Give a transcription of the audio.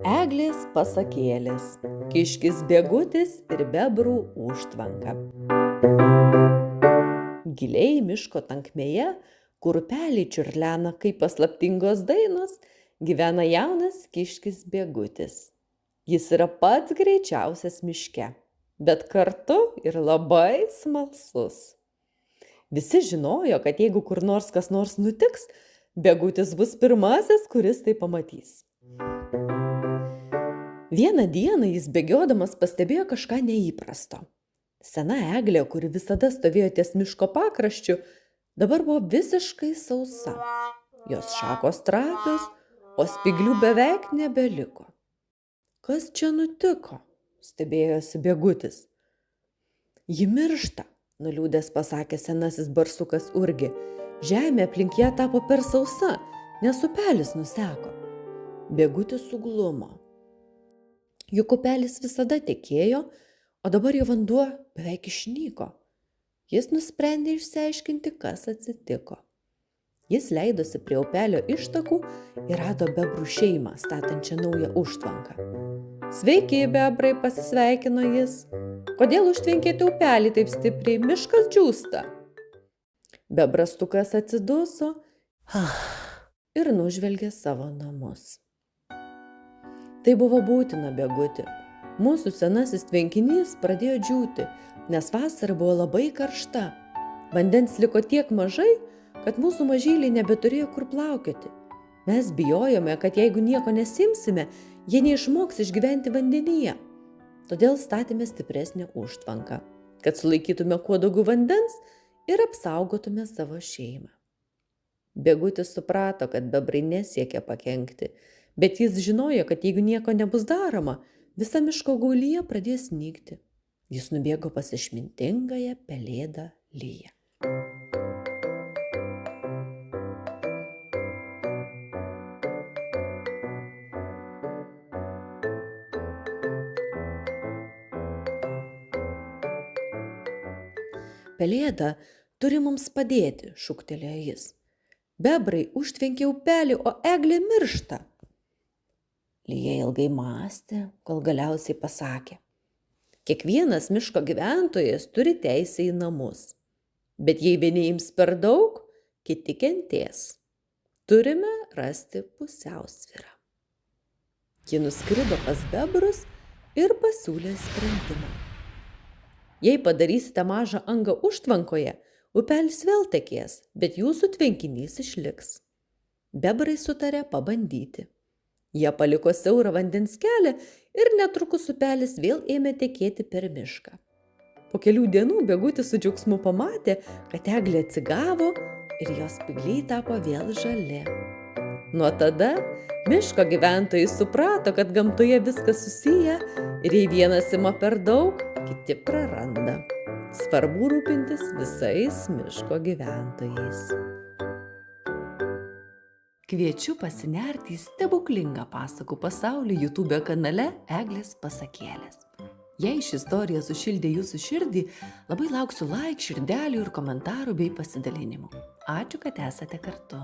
Eglės pasakėlės, kiškis Bėgutis ir bebrų užtvanka. Giliai miško tankmėje, kur upeliai čiurlena kaip paslaptingos dainos, gyvena jaunas kiškis Bėgutis. Jis yra pats greičiausias miške, bet kartu ir labai smalsus. Visi žinojo, kad jeigu kur nors kas nors nutiks, Bėgutis bus pirmasis, kuris tai pamatys. Vieną dieną jis bėgiodamas pastebėjo kažką neįprasto. Sena eglė, kuri visada stovėjo ties miško pakraščiu, dabar buvo visiškai sausa. Jos šakos trapios, o spyglių beveik nebeliko. Kas čia nutiko? Stebėjosi Bėgutis. Ji miršta, nuliūdęs pasakė senasis barsukas Urgi. Žemė aplink ją tapo per sausa, nes upelis nuseko. Bėgutis suglumo. Juk upelis visada tekėjo, o dabar jo vanduo beveik išnyko. Jis nusprendė išsiaiškinti, kas atsitiko. Jis leidosi prie upelio ištakų ir rado bebrų šeimą, statančią naują užtvanką. Sveiki, bebrai, pasisveikino jis. Kodėl užtvenkėte upelį taip stipriai? Miškas džiūsta. Bebrastukas atsiduso ir nužvelgė savo namus. Tai buvo būtina, Bėguti. Mūsų senasis tvenkinys pradėjo džiūti, nes vasara buvo labai karšta. Vandens liko tiek mažai, kad mūsų mažyliai nebeturėjo kur plaukioti. Mes bijojome, kad jeigu nieko nesimsime, jie neišmoks išgyventi vandenyje. Todėl statėme stipresnę užtvanką, kad sulaikytume kuo daugiau vandens ir apsaugotume savo šeimą. Bėgutis suprato, kad bebrai nesiekia pakenkti, bet jis žinojo, kad jeigu nieko nebus daroma, visa miško augulija pradės nykti. Jis nubėgo pas išmintingąją pelėdą Liją. Pelėda turi mums padėti, šūktelėjo jis. Bebrai užtvenkė upelį, o eglė miršta. Lija ilgai mąstė, kol galiausiai pasakė. Kiekvienas miško gyventojas turi teisę į namus. Bet jei vieni ims per daug, kiti kentės. Turime rasti pusiausvyrą. Ji nuskrido pas bebrus ir pasiūlė sprendimą. Jei padarysite mažą angą užtvankoje, upelis vėl tekės, bet jūsų tvenkinys išliks. Bebrai sutarė pabandyti. Jie paliko siaurą vandens kelią ir netrukus upelis vėl ėmė tekėti per mišką. Po kelių dienų Bėgutis su džiaugsmu pamatė, kad eglė atsigavo ir jos spygliai tapo vėl žali. Nuo tada miško gyventojai suprato, kad gamtoje viskas susiję ir jei vienas ima per daug, kiti praranda. Svarbu rūpintis visais miško gyventojais. Kviečiu pasinerti į stebuklingą pasakų pasaulį YouTube kanale Eglės pasakėlės. Jei ši istorija sušildė jūsų širdį, labai lauksiu like, širdelių ir komentarų bei pasidalinimų. Ačiū, kad esate kartu.